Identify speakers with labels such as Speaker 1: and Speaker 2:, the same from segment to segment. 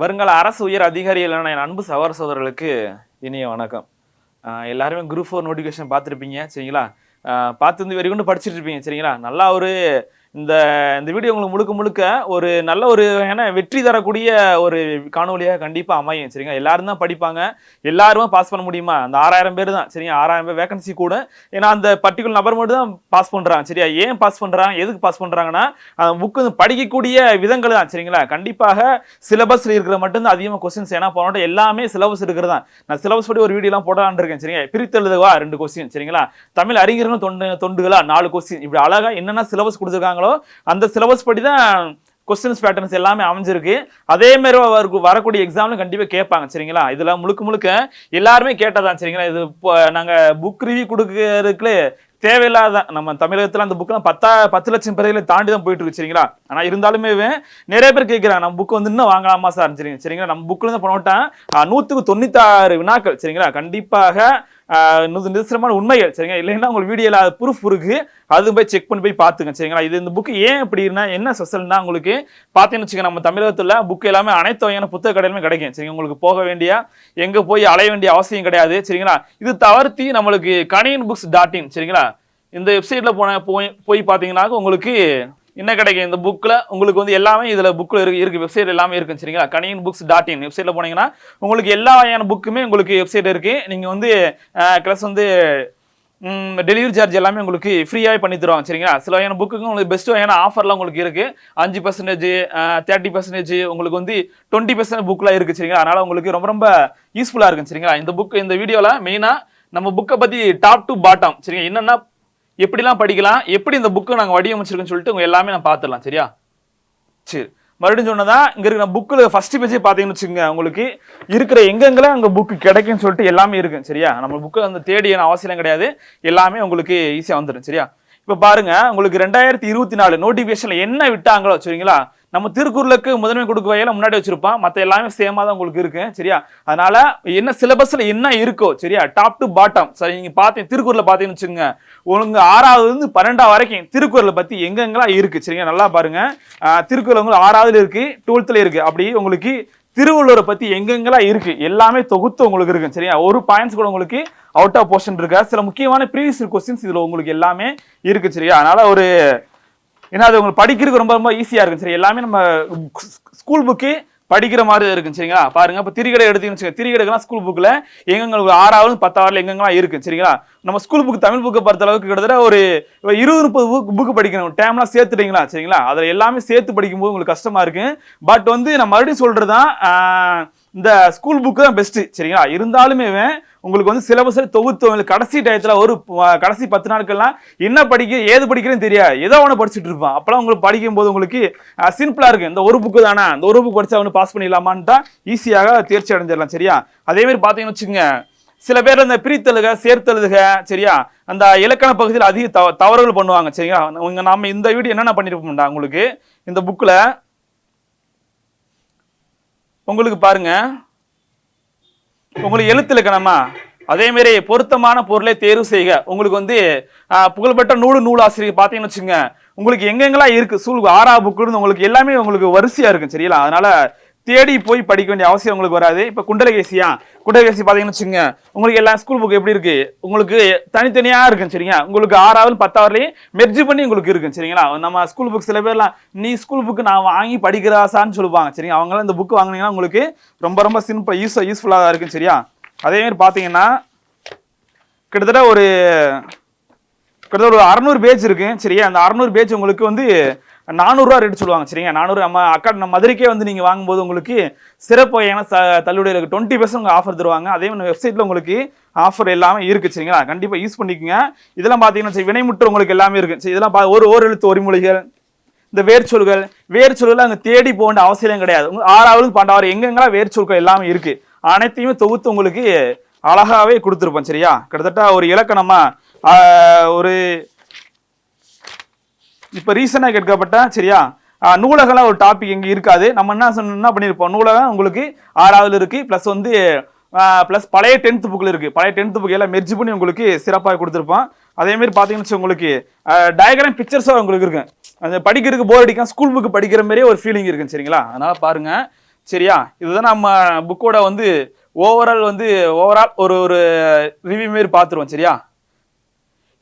Speaker 1: வருங்கால அரசு உயர் அதிகாரிகளான என் அன்பு சகோதர சகோதரர்களுக்கு இனிய வணக்கம். எல்லாருமே குரூப் 4 நோட்டிஃபிகேஷன் பார்த்துருப்பீங்க சரிங்களா? பார்த்து வந்து வெறிகொண்டு படிச்சுட்டு இருப்பீங்க சரிங்களா? நல்லா ஒரு இந்த இந்த வீடியோ உங்களுக்கு முழுக்க முழுக்க ஒரு நல்ல ஒரு வெற்றி தரக்கூடிய ஒரு காணொலியாக கண்டிப்பா அமையும் சரிங்களா? எல்லாரும் தான் படிப்பாங்க, எல்லாருமே பாஸ் பண்ண முடியுமா? அந்த 6000 பேர் தான் சரிங்க, 6000 பேர் வேகன்சி கூட. ஏன்னா அந்த பர்டிகுலர் நபர் மட்டும் தான் பாஸ் பண்றாங்க சரியா? ஏன் பாஸ் பண்றாங்க, எதுக்கு பாஸ் பண்றாங்கன்னா அந்த புக்கு படிக்கக்கூடிய விதங்கள் தான் சரிங்களா? கண்டிப்பாக சிலபஸ்ல இருக்கிற மட்டும்தான் அதிகமாக கொஸ்டின்ஸ். ஏன்னா போனோட எல்லாமே சிலபஸ் இருக்கிறது தான். நான் சிலபஸ் படி ஒரு வீடியோலாம் போடலான்னு இருக்கேன் சரிங்க. பிரித்தெழுதுவா 2 கொஸ்டின் சரிங்களா? தமிழ் அறிஞர்கள் தொண்டுகளா 4 கொஸ்டின். இப்படி அழகா என்னென்ன சிலபஸ் கொடுத்துருக்காங்க அந்த சிலபஸ் படி தான் கொஸ்டின்ஸ் பேட்டர்ன்ஸ் எல்லாமே அமைஞ்சிருக்கு. அதே மாதிரி வரக்கூடிய எக்ஸாம்ல கண்டிப்பா கேட்பாங்க சரிங்களா? இதுல முழுக்க முழுக்க எல்லாருமே கேட்டதான் சரிங்களா? இது நாங்க புக் ரிவ்யூ கொடுக்கறதுக்கு தேவையில்லாத நம்ம தமிழகத்துல அந்த புக்கெல்லாம் 10 லட்சம் பேர்களை தாண்டி தான் போயிட்டு இருக்கு சரிங்களா? ஆனா இருந்தாலுமே நிறைய பேர் கேட்கிறாங்க நம்ம புக் வந்து இன்னும் வாங்கலாமா சார் சரிங்களா? நம்ம புக்ல இருந்து பண்ணோட்டா 196 வினாக்கள் சரிங்களா? கண்டிப்பாக நிதர்சனமான உண்மைகள் சரிங்களா? இல்லைன்னா உங்களுக்கு வீடியோல ப்ரூஃப் இருக்கு, அது போய் செக் பண்ணி போய் பாத்துங்க சரிங்களா? இது இந்த புக் ஏன் அப்படின்னா என்ன ஸ்பெஷல்னா உங்களுக்கு பாத்தீங்கன்னு வச்சுக்க, நம்ம தமிழகத்துல புக் எல்லாமே அனைத்து வகையான புத்தக கடையிலுமே கிடைக்கும் சரிங்களா? உங்களுக்கு போக வேண்டிய எங்க போய் அலைய வேண்டிய அவசியம் கிடையாது சரிங்களா? இது தவிர்த்து நம்மளுக்கு kaniinbooks.in சரிங்களா? இந்த வெப்சைட்ல போய் பாத்தீங்கன்னா உங்களுக்கு என்ன கிடைக்கும், இந்த புக்ல உங்களுக்கு வந்து எல்லாமே இதுல புக்ல இருக்கு, வெப்சைட் எல்லாமே இருக்கு சரிங்களா? kaniinbooks.in வெப்சைட்ல போனீங்கன்னா உங்களுக்கு எல்லா வகையான புக்குமே உங்களுக்கு வெப்சைட் இருக்கு. நீங்க வந்து கிளாஸ் வந்து டெலிவரி சார்ஜ் எல்லாமே உங்களுக்கு ஃப்ரீயாவே பண்ணி தருவாங்க சரிங்களா? சில வகையான புக்குக்கு உங்களுக்கு பெஸ்ட் வகையான ஆஃபர்லாம் உங்களுக்கு இருக்கு. 5% 30% உங்களுக்கு வந்து 20% புக்லாம் இருக்கு சரிங்களா? அதனால உங்களுக்கு ரொம்ப ரொம்ப யூஸ்ஃபுல்லா இருக்கும் சரிங்களா? இந்த புக் இந்த வீடியோல மெயினா நம்ம புக்கை பத்தி டாப் டு பாட்டம் சரிங்களா? என்னன்னா எப்படிலாம் படிக்கலாம், எப்படி இந்த புக்கு நாங்கள் வடிவமைச்சிருக்கோன்னு சொல்லிட்டு உங்க எல்லாமே நான் பார்த்துடலாம் சரியா? சரி, மறுபடியும் சொன்னதான் இங்க இருக்கிற புக்கில் ஃபர்ஸ்ட் பேஜே பார்த்தீங்கன்னு வச்சுக்கோங்க, உங்களுக்கு இருக்கிற எங்கெங்கெல்லாம் அங்கே புக்கு கிடைக்குன்னு சொல்லிட்டு எல்லாமே இருக்கு சரியா? நம்ம புக்கு அந்த தேடி அவசியம் கிடையாது, எல்லாமே உங்களுக்கு ஈஸியாக வந்துடும் சரியா? இப்போ பாருங்க, உங்களுக்கு 2024 நோட்டிஃபிகேஷன்ல என்ன விட்டாங்களோ சரிங்களா? நம்ம திருக்குறளுக்கு முதன்மை கொடுக்க வகையில முன்னாடி வச்சிருப்பான், மற்ற எல்லாமே சேமா தான் உங்களுக்கு இருக்கு சரியா? அதனால என்ன சிலபஸ்ல என்ன இருக்கோ சரியா, டாப் டு பாட்டம் சரி. நீங்க பாத்தீங்க திருக்குறளை பாத்தீங்கன்னு வச்சுங்க, உங்களுக்கு 6வது இருந்து 12வது வரைக்கும் திருக்குறளை பத்தி எங்கெங்கெல்லாம் இருக்கு சரிங்க? நல்லா பாருங்க, திருக்குறள் உங்களுக்கு 6வதுல இருக்கு, 12th இருக்கு. அப்படி உங்களுக்கு திருவள்ளுவரை பத்தி எங்கெங்கெல்லாம் இருக்கு எல்லாமே தொகுத்து உங்களுக்கு இருக்கு சரியா? ஒரு பாயிண்ட்ஸ் கூட உங்களுக்கு அவுட் ஆஃப் போர்ஷன் இருக்கா? சில முக்கியமான ப்ரீவியஸ் கொஸ்டின்ஸ் இதுல உங்களுக்கு எல்லாமே இருக்கு சரியா? அதனால ஒரு ஏன்னா அது உங்களுக்கு படிக்கிறதுக்கு ரொம்ப ரொம்ப ஈஸியா இருக்கும் சரி. எல்லாமே நம்ம ஸ்கூல் புக்கு படிக்கிற மாதிரி இருக்கும் சரிங்களா? பாருங்க, இப்போ திரிகடை எடுத்தீங்கன்னு திரிகடைக்கெல்லாம் ஸ்கூல் புக்ல எங்களுக்கு 6வது 10வது எங்கெங்கெல்லாம் இருக்கு சரிங்களா? நம்ம ஸ்கூல் புக் தமிழ் புக்கை பொறுத்த அளவுக்கு கிட்டத்தட்ட ஒரு 20-30 புக்கு படிக்கணும், டேம்லாம் சேர்த்துட்டீங்களா சரிங்களா? அதில் எல்லாமே சேர்த்து படிக்கும்போது உங்களுக்கு கஷ்டமா இருக்கு. பட் வந்து நான் மறுபடியும் சொல்றதுதான், இந்த ஸ்கூல் புக்கு தான் பெஸ்ட் சரிங்களா? இருந்தாலுமே உங்களுக்கு வந்து சிலபஸ் தொகுத்து கடைசி டயத்துல ஒரு கடைசி 10 நாட்கள்லாம் என்ன படிக்க ஏது படிக்கிறேன்னு தெரியாது, ஏதோ ஒன்று படிச்சுட்டு இருப்பான். அப்பெல்லாம் உங்களுக்கு படிக்கும் போது உங்களுக்கு சிம்பிளா இருக்கு, இந்த ஒரு புக்கு தானே, இந்த ஒரு புக் படிச்சா அவனு பாஸ் பண்ணிடலாமான்ட்டா ஈஸியாக தேர்ச்சி அடைஞ்சிடலாம் சரியா? அதே மாதிரி பாத்தீங்கன்னு வச்சுங்க, சில பேர் இந்த பிரித்தெழுக சேர்த்தெழுதுக சரியா, அந்த இலக்கண பகுதியில் அதிக தவறுகள் பண்ணுவாங்க சரிங்களா? நாம இந்த வீடியோ என்னென்ன பண்ணிருப்போம்டா உங்களுக்கு இந்த புக்ல உங்களுக்கு பாருங்க, உங்களுக்கு எழுத்து இலக்கணமா, அதே மாதிரி பொருத்தமான பொருளை தேர்வு செய்க. உங்களுக்கு வந்து புகழ்பெற்ற நூலாசிரியர் பாத்தீங்கன்னு வச்சுங்க, உங்களுக்கு எங்கெங்கெல்லாம் இருக்கு 6வது புக்கு இருந்து உங்களுக்கு எல்லாமே உங்களுக்கு வரிசையா இருக்கு சரிங்களா? அதனால தேடி போய் படிக்க வேண்டிய அவசியம் உங்களுக்கு வராது. இப்ப குண்டலகேசி பாத்தீங்கன்னு வச்சுங்க, உங்களுக்கு எல்லா ஸ்கூல் புக் எப்படி இருக்கு, உங்களுக்கு தனித்தனியா இருக்கு சரிங்களா? உங்களுக்கு 6வது 10வதுலயும் மெர்ஜ் பண்ணி உங்களுக்கு இருக்கு சரிங்களா? நம்ம ஸ்கூல் புக் சில பேர்லாம் நீ ஸ்கூல் புக் நான் வாங்கி படிக்கிறாசான்னு சொல்லுவாங்க சரிங்க. அவங்களாம் இந்த புக் வாங்கினீங்கன்னா உங்களுக்கு ரொம்ப ரொம்ப சிம்பிள் யூஸ்ஃபுல்லா தான் இருக்கு சரியா? அதே மாதிரி பாத்தீங்கன்னா கிட்டத்தட்ட ஒரு 600 பேஜ் இருக்கு சரியா? அந்த 600 பேஜ் உங்களுக்கு வந்து 400 ரூபா ரேட் சொல்லுவாங்க சரிங்க? 400 நம்ம மதுரைக்கே வந்து நீங்க வாங்கும்போது உங்களுக்கு சிறப்பு வகையான தள்ளுபடி இருக்கு, 20% ஆஃபர் தருவாங்க. அதே மாதிரி வெப்சைட்ல உங்களுக்கு ஆஃபர் எல்லாமே இருக்கு சரிங்களா? கண்டிப்பா யூஸ் பண்ணிக்கோங்க. இதெல்லாம் பாத்தீங்கன்னா வினைமுற்று உங்களுக்கு எல்லாமே இருக்கு. இதெல்லாம் ஒரு எழுத்து ஒரு மொழிகள், இந்த வேர்ச்சொல்கள் அங்க தேடி போக வேண்டிய அவசியம் கிடையாது. 6வது 12வது எங்கெங்கெல்லாம் வேர்ச்சொல்கள் எல்லாமே இருக்கு அனைத்தையுமே தொகுத்து உங்களுக்கு அழகாவே கொடுத்துருப்போம் சரியா? கிட்டத்தட்ட ஒரு இலக்கணமா ஒரு இப்ப ரீசனா கேட்கப்பட்ட சரியா நூலகம்லாம் ஒரு டாபிக் எங்க இருக்காது. நம்ம என்ன பண்ணிருப்போம், நூலகம் உங்களுக்கு 6வதுல இருக்கு, பிளஸ் வந்து பிளஸ் பழைய 10th புக்ல இருக்கு. பழைய 10th புக் எல்லாம் மெர்ஜ் பண்ணி உங்களுக்கு சிறப்பாக கொடுத்துருப்போம். அதே மாதிரி பாத்தீங்கன்னு உங்களுக்கு டயக்ராம் பிக்சர்ஸும் உங்களுக்கு இருக்கு. அந்த படிக்கிறதுக்கு போர் அடிக்கும், ஸ்கூல் புக் படிக்கிற மாதிரியே ஒரு ஃபீலிங் இருக்கு சரிங்களா? அதனால பாருங்க, சரியா? இதுதான் நம்ம புக்கோட வந்து ஓவரால் ஒரு ஒரு ரிவ்யூ மாரி பார்த்துருவோம். சரியா?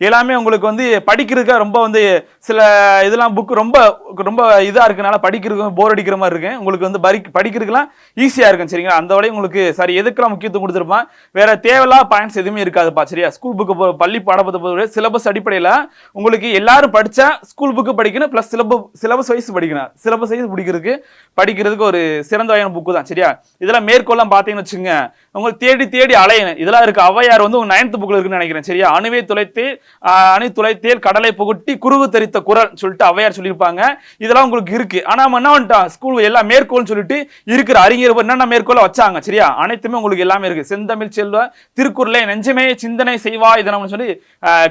Speaker 1: எல்லாமே உங்களுக்கு வந்து படிக்கிறதுக்கு ரொம்ப வந்து சில இதெல்லாம் புக் ரொம்ப ரொம்ப இதா இருக்கனால படிக்கிறதுக்கு போர் அடிக்கிற மாதிரி இருக்கு. உங்களுக்கு வந்து படிக்கிறதுக்குலாம் ஈஸியா இருக்கும். சரிங்களா? அந்த வழியும் உங்களுக்கு சரி எதுக்கெல்லாம் முக்கியத்துவம் கொடுத்துருப்பான், வேற தேவையில்லா பாயிண்ட்ஸ் எதுவுமே இருக்காதுப்பா. சரியா? ஸ்கூல் புக்கு பள்ளி பாடப்பட்ட சிலபஸ் அடிப்படையில் உங்களுக்கு எல்லாரும் படிச்சா ஸ்கூல் புக்கு படிக்கணும், பிளஸ் சிலபஸ் வைஸ் படிக்கணும். சிலபஸ் வைஸ் படிக்கிறதுக்கு ஒரு சிறந்த வகையான புக்கு தான். சரியா? இதெல்லாம் மேற்கொள்ளாம பார்த்தீங்கன்னு வச்சுங்க, உங்களுக்கு தேடி தேடி அலையணும். இதெல்லாம் இருக்கு. ஔவையார் வந்து உங்க 9th புக்ல இருக்குன்னு நினைக்கிறேன். சரியா? அணி துளைத்தேல் கடலை புகுட்டி குருவு தெரித்த குரல் சொல்லிட்டு ஔவையார் சொல்லியிருப்பாங்க. இதெல்லாம் உங்களுக்கு இருக்கு. ஆனா நம்ம என்ன பண்ணிட்டோம், ஸ்கூல் எல்லாம் மேற்கோள்னு சொல்லிட்டு இருக்கிற அறிஞர் என்னென்ன மேற்கோளை வச்சாங்க. சரியா? அனைத்துமே உங்களுக்கு எல்லாமே இருக்கு. செந்தமிழ் செல்வ திருக்குறளை நெஞ்சமே சிந்தனை செய்வா இதெல்லாம் சொல்லி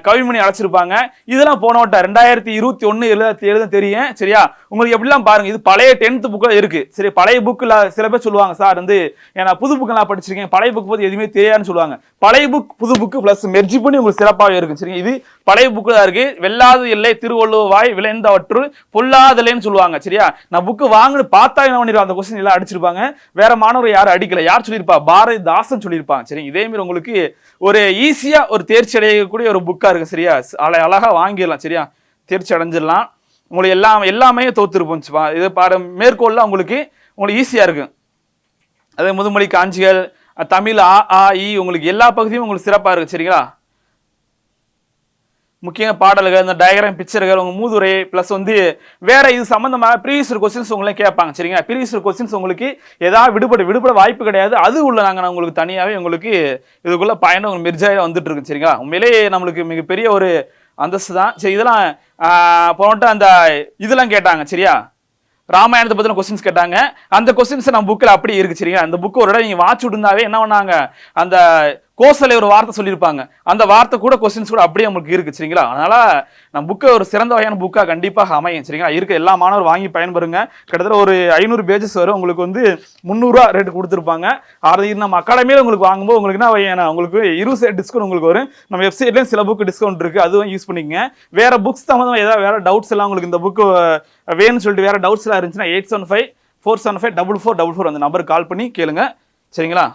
Speaker 1: கவிமணி அழைச்சிருப்பாங்க. இதெல்லாம் போன வட்டம் 2021 எழுத தெரியும். சரியா? உங்களுக்கு எப்படிலாம் பாருங்க, இது பழைய 10th புக்ல இருக்கு. சரி, பழைய புக்ல சில பேர் சொல்லுவாங்க, சார் வந்து ஏன்னா புது புக் நான் படிச்சிருக்கேன், பழைய புக் பத்தி எதுவுமே தெரியாதுன்னு சொல்லுவாங்க. பழைய புக் புது புக் பிளஸ் மெர்ஜி பண்ணி உங்களுக்கு சிறப்பாகவே இருக்கு. சரிங்க, இது பழைய புக்கு தான் இருக்கு. வெல்லாது இல்லை திருவள்ளுவர் வாய் விளைந்தவற்றுள் பொல்லாதலைன்னு சொல்லுவாங்க. சரியா? நான் புக்கு வாங்கன்னு பார்த்தா என்ன பண்ணிருவாங்க, அந்த கொஸ்டின் எல்லாம் அடிச்சிருப்பாங்க. வேற மாணவர் யாரும் அடிக்கல. யார் சொல்லியிருப்பா, பாரதிதாசன் சொல்லியிருப்பாங்க. சரி, இதே மாதிரி உங்களுக்கு ஒரு ஈஸியா ஒரு தேர்ச்சி அடையக்கூடிய ஒரு புக்கா இருக்கு. சரியா? அழகா வாங்கிடலாம். சரியா? தேர்ச்சி அடைஞ்சிடலாம். உங்களுக்கு எல்லாமே தோத்துருப்போம். இது பாரு, மேற்கோள்லாம் உங்களுக்கு ஈஸியா இருக்கு. அதே முதுமொழி காஞ்சிகள், தமிழ் ஆ ஆ இ உங்களுக்கு எல்லா பகுதியும் உங்களுக்கு சிறப்பா இருக்கு. சரிங்களா? முக்கிய பாடல்கள், இந்த டயக்ராம் பிக்சர்கள், உங்க மூதுரை பிளஸ் வந்து வேற இது சம்பந்தமாக ப்ரீவியஸ் கொஸ்டின்ஸ் உங்களுக்கு கேட்பாங்க. சரிங்களா? ப்ரீவியஸ் கொஸ்டின்ஸ் உங்களுக்கு ஏதாவது விடுபட வாய்ப்பு கிடையாது. அது உள்ள நாங்கள் உங்களுக்கு தனியாகவே உங்களுக்கு இதுக்குள்ள பயணம் உங்களுக்கு மெர்ஜாயில வந்துட்டு இருக்கு. சரிங்களா? உண்மையிலேயே நம்மளுக்கு மிகப்பெரிய ஒரு அந்தஸ்து தான். சரி, இதெல்லாம் போனட்டு அந்த இதெல்லாம் கேட்டாங்க. சரியா? ராமாயணத்தை பத்தின கொஸ்டின்ஸ் கேட்டாங்க. அந்த கொஸ்டின்ஸ் நம்ம புக்கில் அப்படி இருக்கு. சரிங்களா? அந்த புக்கு ஒரு இடம் நீங்க வாட்ச் விட்டுருந்தாவே என்ன பண்ணாங்க, அந்த கோசலை ஒரு வார்த்தை சொல்லியிருப்பாங்க, அந்த வார்த்தை கூட கொஸ்டின்ஸ் கூட அப்படியே உங்களுக்கு இருக்கு. சரிங்களா? அதனால நம்ம புக்கு ஒரு சிறந்த வகையான புக்கா கண்டிப்பாக அமையும். சரிங்களா? இருக்க எல்லா மாணவரும் வாங்கி பயன்பெறுங்க. கிட்டத்தட்ட ஒரு 500 பேஜஸ் வரும். உங்களுக்கு வந்து 300 ரூபா ரேட்டு கொடுத்துருப்பாங்க. அது நம்ம அகாடமியில் உங்களுக்கு வாங்கும்போது உங்களுக்கு என்ன உங்களுக்கு 20% டிஸ்கவுண்ட் உங்களுக்கு வரும். நம்ம வெப்சைட்லேயும் சில புக்கு டிஸ்கவுண்ட் இருக்கு, அதுவும் யூஸ் பண்ணிக்கங்க. வேற புக்ஸ் சம்மந்தமாக ஏதாவது வேற டவுட்ஸ் எல்லாம் உங்களுக்கு இந்த புக்கு வேணும்னு சொல்லிட்டு வேற டவுட்ஸ் எல்லாம் இருந்துச்சுன்னா 875-475-4444 அந்த நம்பருக்கு கால் பண்ணி கேளுங்க. சரிங்களா?